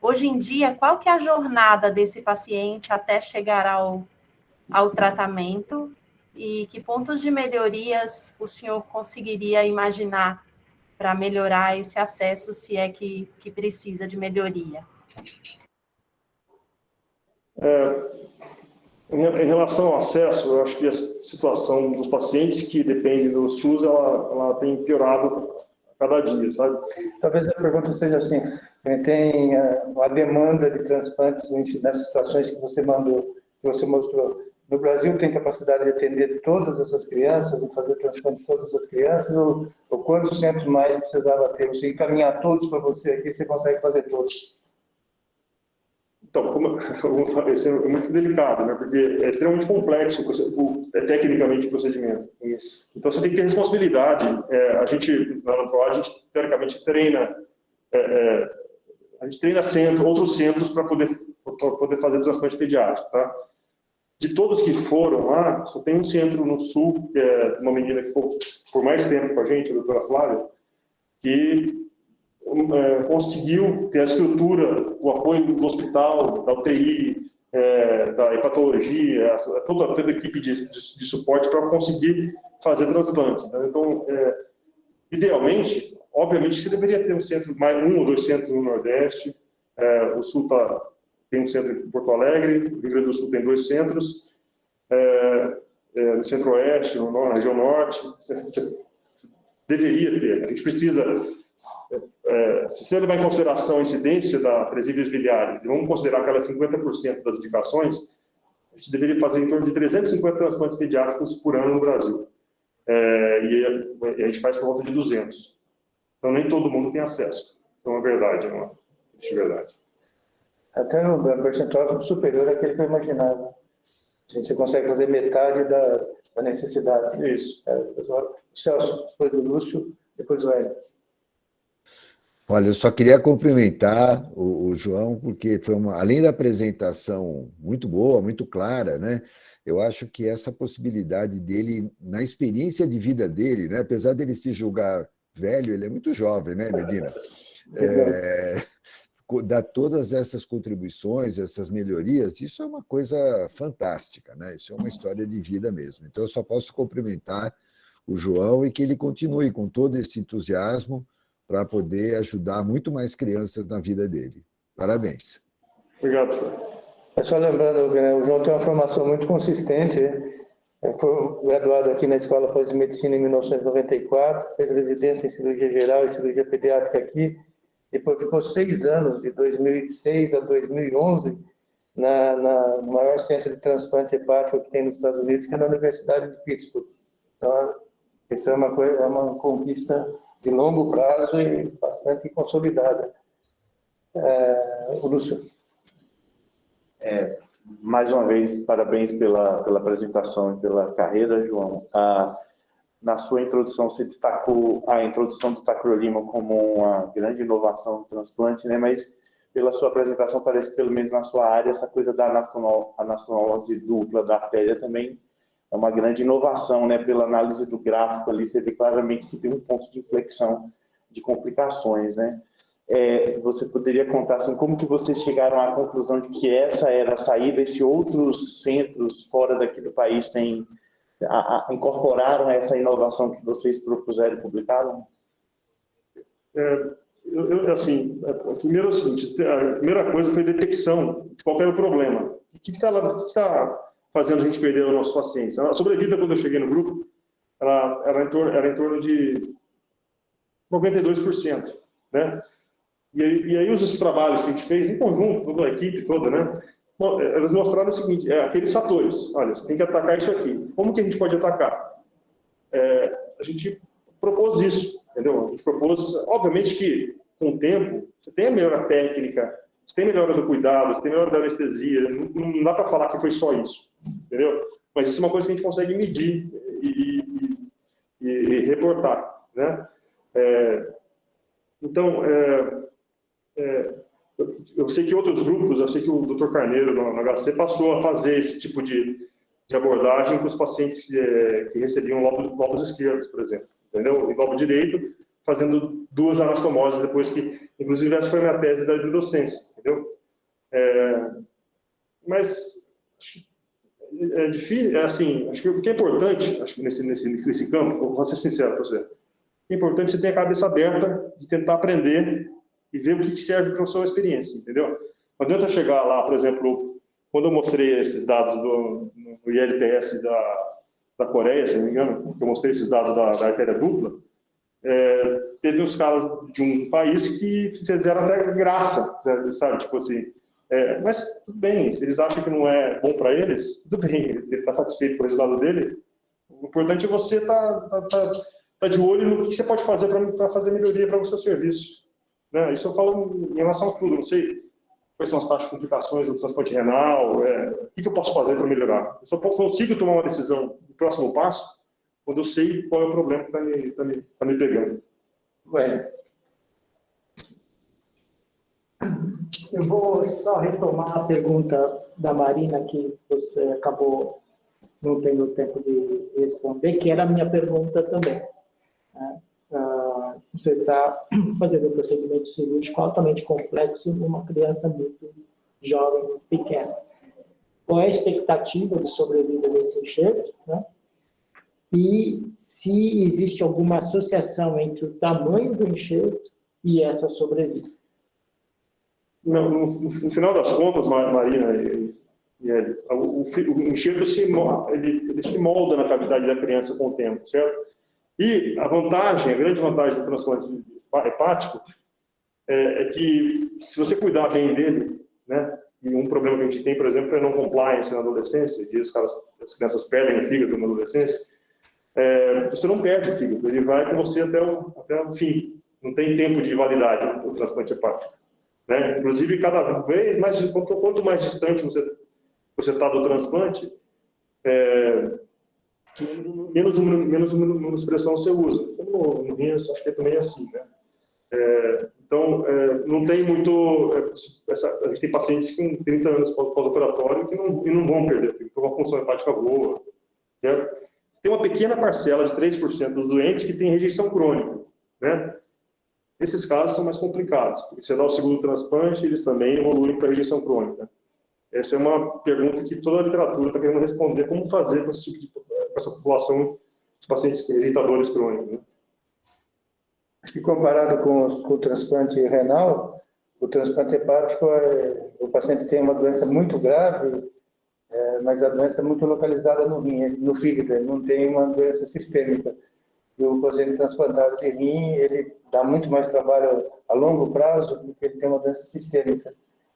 Hoje em dia, qual que é a jornada desse paciente até chegar ao tratamento e que pontos de melhorias o senhor conseguiria imaginar para melhorar esse acesso, se é que precisa de melhoria? Em relação ao acesso, eu acho que a situação dos pacientes que dependem do SUS, ela tem piorado a cada dia, sabe? Talvez a pergunta seja assim, tem a demanda de transplantes nessas situações que você mostrou. No Brasil tem capacidade de atender todas essas crianças e fazer transplante de todas as crianças, ou quantos centros mais precisava ter? Você encaminhar todos para você aqui, você consegue fazer todos? Então, isso é muito delicado, né? Porque é extremamente complexo, tecnicamente, o procedimento. Isso. Então, você tem que ter responsabilidade. A gente, na Pro, a gente, teoricamente, treina outros centros para poder fazer transplante pediátrico, tá? De todos que foram lá, só tem um centro no Sul, que é uma menina que ficou por mais tempo com a gente, a doutora Flávia, que conseguiu ter a estrutura, o apoio do hospital, da UTI, da hepatologia, toda a equipe de suporte para conseguir fazer transplante. Né? Então, idealmente, obviamente, você deveria ter um ou dois centros no Nordeste. O Sul tem um centro em Porto Alegre, o Rio Grande do Sul tem 2 centros, no Centro-Oeste, na região Norte. Deveria ter. A gente precisa... se você levar em consideração a incidência da atresia biliares, e vamos considerar aquelas 50% das indicações, a gente deveria fazer em torno de 350 transplantes pediátricos por ano no Brasil. E a gente faz por volta de 200. Então, nem todo mundo tem acesso. Então, é verdade, não é verdade. Até o percentual superior àquele que eu imaginava. Assim, você consegue fazer metade da necessidade. Isso. Celso, depois o Lúcio, depois o Hélio. Olha, eu só queria cumprimentar o João, porque foi além da apresentação muito boa, muito clara, né? Eu acho que essa possibilidade dele, na experiência de vida dele, né? Apesar dele se julgar velho, ele é muito jovem, né, Medina? Dar todas essas contribuições, essas melhorias, isso é uma coisa fantástica, né? Isso é uma história de vida mesmo. Então, eu só posso cumprimentar o João e que ele continue com todo esse entusiasmo para poder ajudar muito mais crianças na vida dele. Parabéns. Obrigado, senhor. Só lembrando, o João tem uma formação muito consistente. Foi graduado aqui na Escola Pós-Medicina em 1994, fez residência em cirurgia geral e cirurgia pediátrica aqui. Depois ficou 6 anos, de 2006 a 2011, no maior centro de transplante hepático que tem nos Estados Unidos, que é na Universidade de Pittsburgh. Então, isso é uma conquista de longo prazo e bastante consolidada. O Lúcio. Mais uma vez, parabéns pela apresentação e pela carreira, João. Na sua introdução, você destacou a introdução do tacrolimus como uma grande inovação no transplante, né? Mas pela sua apresentação, parece que pelo menos na sua área, essa coisa da anastomose dupla da artéria também é uma grande inovação, né? Pela análise do gráfico ali, você vê claramente que tem um ponto de inflexão de complicações, né? Você poderia contar assim, como que vocês chegaram à conclusão de que essa era a saída, e se outros centros fora daqui do país incorporaram essa inovação que vocês propuseram e publicaram? A primeira coisa foi a detecção de qual era o problema. O que está fazendo a gente perder os nossos pacientes? A sobrevida, quando eu cheguei no grupo, era em torno de 92%, né? E aí os trabalhos que a gente fez, em conjunto, toda a equipe toda, né? elas mostraram o seguinte, aqueles fatores, olha, você tem que atacar isso aqui. Como que a gente pode atacar? A gente propôs isso, entendeu? A gente propôs, obviamente que com o tempo, você tem a melhora técnica, você tem a melhora do cuidado, você tem a melhora da anestesia, não dá para falar que foi só isso, entendeu? Mas isso é uma coisa que a gente consegue medir e reportar, né? Então, eu sei que outros grupos, eu sei que o Dr. Carneiro, no HC, passou a fazer esse tipo de abordagem para os pacientes que recebiam lobos esquerdos, por exemplo, entendeu? E lobo direito, fazendo 2 anastomoses depois que, inclusive, essa foi a minha tese da docência, entendeu? Mas acho que é difícil, assim, acho que o que é importante, acho que nesse campo, eu vou ser sincero para você, é importante você ter a cabeça aberta de tentar aprender e ver o que serve para a sua experiência, entendeu? Não adianta chegar lá, por exemplo, quando eu mostrei esses dados no ILTS da Coreia, se não me engano, eu mostrei esses dados da artéria dupla, teve uns caras de um país que fizeram até graça, sabe? Tipo assim, mas tudo bem, se eles acham que não é bom para eles, tudo bem, se ele está satisfeito com o resultado dele, o importante é você tá de olho no que você pode fazer para fazer melhoria para o seu serviço. Né? Isso eu falo em relação a tudo, não sei quais são as taxas de complicações do transplante renal, o que eu posso fazer para melhorar. Eu só consigo tomar uma decisão do próximo passo quando eu sei qual é o problema que está me pegando. Eu vou só retomar a pergunta da Marina, que você acabou não tendo tempo de responder, que era a minha pergunta também. Você está fazendo um procedimento cirúrgico altamente complexo numa criança muito jovem, muito pequena. Qual é a expectativa de sobrevida desse enxerto, né? E se existe alguma associação entre o tamanho do enxerto e essa sobrevida? No final das contas, Marina, o enxerto se molda na cavidade da criança com o tempo, certo? E a grande vantagem do transplante hepático é que, se você cuidar bem dele, né? E um problema que a gente tem, por exemplo, é não compliance na adolescência, e as crianças perdem o fígado na adolescência, você não perde o fígado, ele vai com você até o fim, não tem tempo de validade o transplante hepático. Né? Inclusive, cada vez mais, quanto mais distante você está do transplante, menos imunossupressão você usa. Como no rim, acho que é também assim, né? Então, não tem muito... a gente tem pacientes com 30 anos pós-operatório que não vão perder, porque tem uma função hepática boa. Certo? Tem uma pequena parcela de 3% dos doentes que tem rejeição crônica, né? Esses casos são mais complicados, porque você dá o segundo transplante, eles também evoluem para rejeição crônica. Essa é uma pergunta que toda a literatura está querendo responder, como fazer com essa população de pacientes rejeitadores crônicos. Né? Acho que comparado com o transplante renal, o transplante hepático, o paciente tem uma doença muito grave, mas a doença é muito localizada no rim, no fígado, não tem uma doença sistêmica. E o paciente transplantado de rim, ele dá muito mais trabalho a longo prazo, porque ele tem uma doença sistêmica.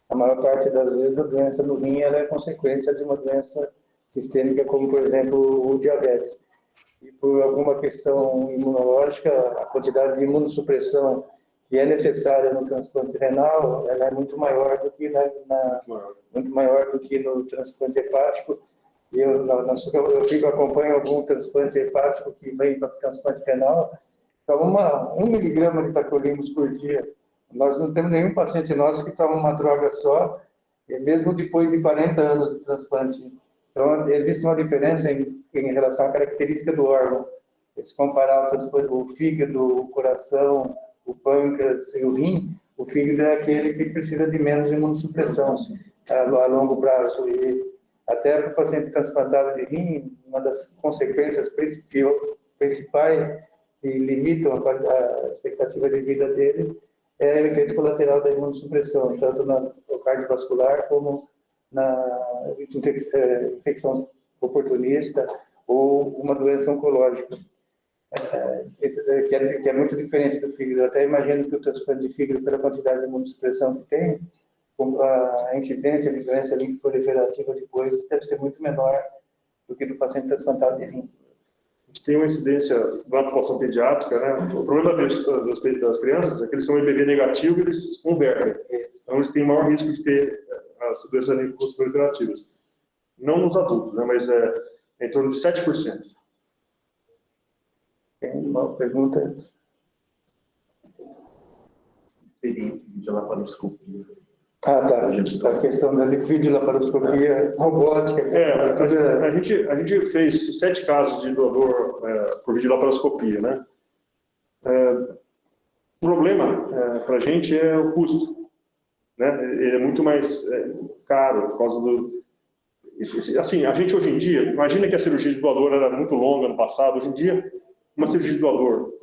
A maior parte das vezes, a doença no rim ela é consequência de uma doença sistêmica, como, por exemplo, o diabetes. E por alguma questão imunológica, a quantidade de imunossupressão que é necessária no transplante renal, ela é muito maior do que muito maior do que no transplante hepático. Eu acompanho algum transplante hepático que vem para transplante renal, toma 1 miligrama de tacrolimus por dia. Nós não temos nenhum paciente nosso que toma uma droga só, mesmo depois de 40 anos de transplante. Então, existe uma diferença em relação à característica do órgão. Se comparar o fígado, o coração, o pâncreas e o rim, o fígado é aquele que precisa de menos imunossupressão a longo prazo. E até para o paciente transplantado de rim, uma das consequências principais que limitam a expectativa de vida dele é o efeito colateral da imunossupressão, tanto no cardiovascular como na infecção oportunista ou uma doença oncológica, que é muito diferente do fígado. Eu até imagino que o transplante de fígado, pela quantidade de imunossupressão que tem, a incidência de doença linfoproliferativa depois deve ser muito menor do que do paciente transplantado de linfo. A gente tem uma incidência na população pediátrica, né? O problema das crianças é que eles são EBV negativo e eles convertem. Então, eles têm maior risco de ter as doenças linfoproliferativas. Não nos adultos, né? Mas é em torno de 7%. Tem uma pergunta? Experiência de laparoscopia. Ah, tá. A questão da videolaparoscopia robótica. A gente fez 7 casos de doador por videolaparoscopia, né? O problema para a gente é o custo, né? Ele é muito mais caro por causa do... Assim, a gente hoje em dia, imagina que a cirurgia de doador era muito longa no passado, hoje em dia, uma cirurgia de doador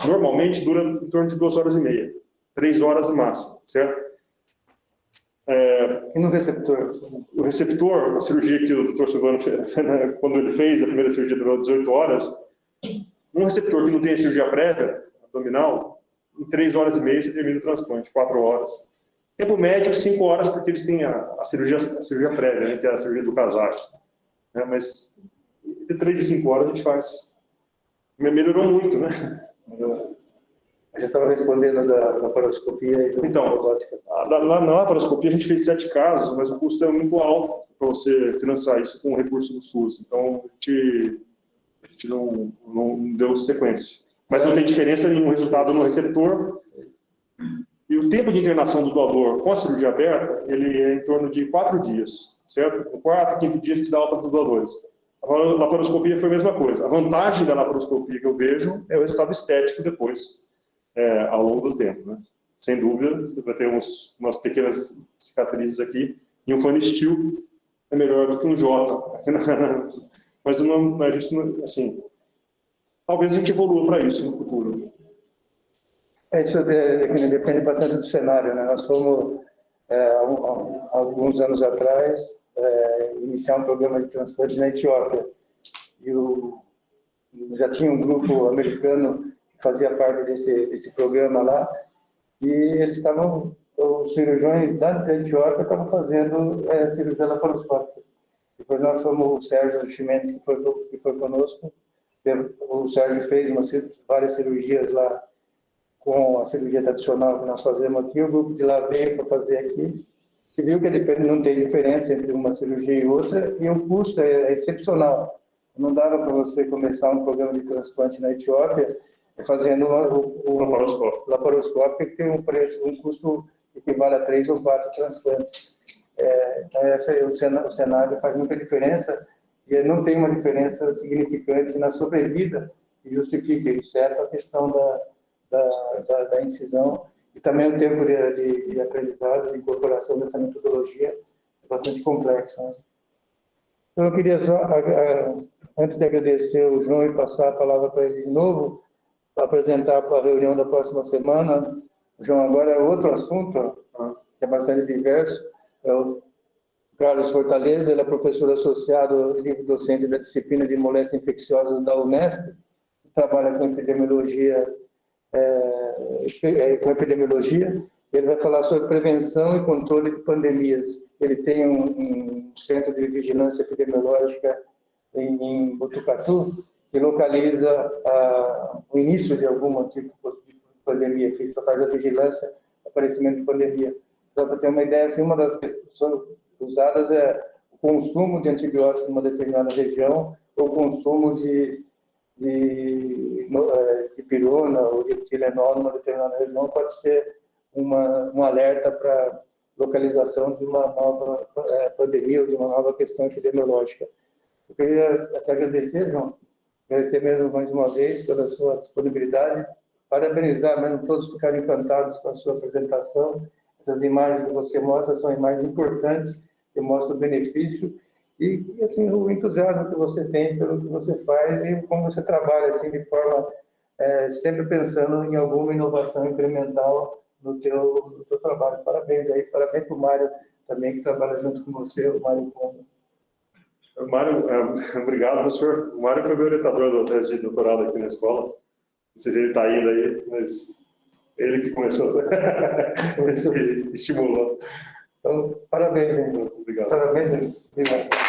normalmente dura em torno de 2 horas e meia, 3 horas no máximo, certo? E no receptor? O receptor, a cirurgia que o Dr. Silvano fez, né, quando ele fez a primeira cirurgia, durou 18 horas. Um receptor que não tem a cirurgia prévia, abdominal, em 3 horas e meia você termina o transplante, 4 horas. Tempo médio, 5 horas, porque eles têm a cirurgia prévia, né, que é a cirurgia do casaco. Né, mas de 3 e 5 horas a gente faz. Melhorou muito, né? A gente estava respondendo da laparoscopia e da robótica. Na laparoscopia a gente fez 7 casos, mas o custo é muito alto para você financiar isso com o recurso do SUS. Então, a gente não deu sequência. Mas não tem diferença nenhuma resultado no receptor. E o tempo de internação do doador com a cirurgia aberta, ele é em torno de 4 dias, certo? No 4º, 5º dia a gente dá alta para os doadores. A laparoscopia foi a mesma coisa. A vantagem da laparoscopia que eu vejo é o resultado estético depois, ao longo do tempo, né? Sem dúvida, vai ter umas pequenas cicatrizes aqui, e um fanistil é melhor do que um J. Mas não, a gente não, assim, talvez a gente evolua para isso no futuro. Isso depende bastante do cenário, né? Nós fomos, há alguns anos atrás, iniciar um programa de transplante na Etiópia. E já tinha um grupo americano que fazia parte desse programa lá, e eles os cirurgiões da Etiópia estavam fazendo cirurgia laparoscópica. Depois nós fomos o Sérgio Chimenez, que foi conosco. O Sérgio fez várias cirurgias lá com a cirurgia tradicional que nós fazemos aqui. O grupo de lá veio para fazer aqui e viu que não tem diferença entre uma cirurgia e outra, e o custo é excepcional. Não dava para você começar um programa de transplante na Etiópia fazendo o laparoscópio, que tem um custo que equivale a 3 ou 4 transplantes. Então, o cenário faz muita diferença, e não tem uma diferença significante na sobrevida que justifique, exceto a questão da incisão, e também o tempo de aprendizado, de incorporação dessa metodologia é bastante complexo, né? Então, eu queria só, antes de agradecer o João e passar a palavra para ele de novo, para apresentar para a reunião da próxima semana. João, agora é outro assunto, que é bastante diverso. É o Carlos Fortaleza, ele é professor associado e livre-docente da disciplina de moléstias infecciosas da Unesp, trabalha com epidemiologia. Ele vai falar sobre prevenção e controle de pandemias. Ele tem um centro de vigilância epidemiológica em Botucatu, que localiza o início de algum tipo de pandemia, faz a vigilância, aparecimento de pandemia. Só para ter uma ideia, assim, uma das questões usadas é o consumo de antibióticos numa determinada região, ou o consumo de pirona ou de Tilenol numa determinada região, pode ser um alerta para localização de uma nova pandemia ou de uma nova questão epidemiológica. Eu queria te agradecer, João, agradecer mesmo mais uma vez pela sua disponibilidade, parabenizar mesmo, todos ficaram encantados com a sua apresentação. Essas imagens que você mostra são imagens importantes, que mostram o benefício e assim, o entusiasmo que você tem pelo que você faz e como você trabalha assim, de forma sempre pensando em alguma inovação incremental no teu trabalho. Parabéns aí, parabéns para o Mário também, que trabalha junto com você, o Mário Como. Mário, obrigado, professor. O Mário foi meu orientador do teste de doutorado aqui na escola. Não sei se ele está ainda aí, mas ele que começou, ele estimulou. Então, parabéns, Henrique. Obrigado. Parabéns, Henrique. Obrigado.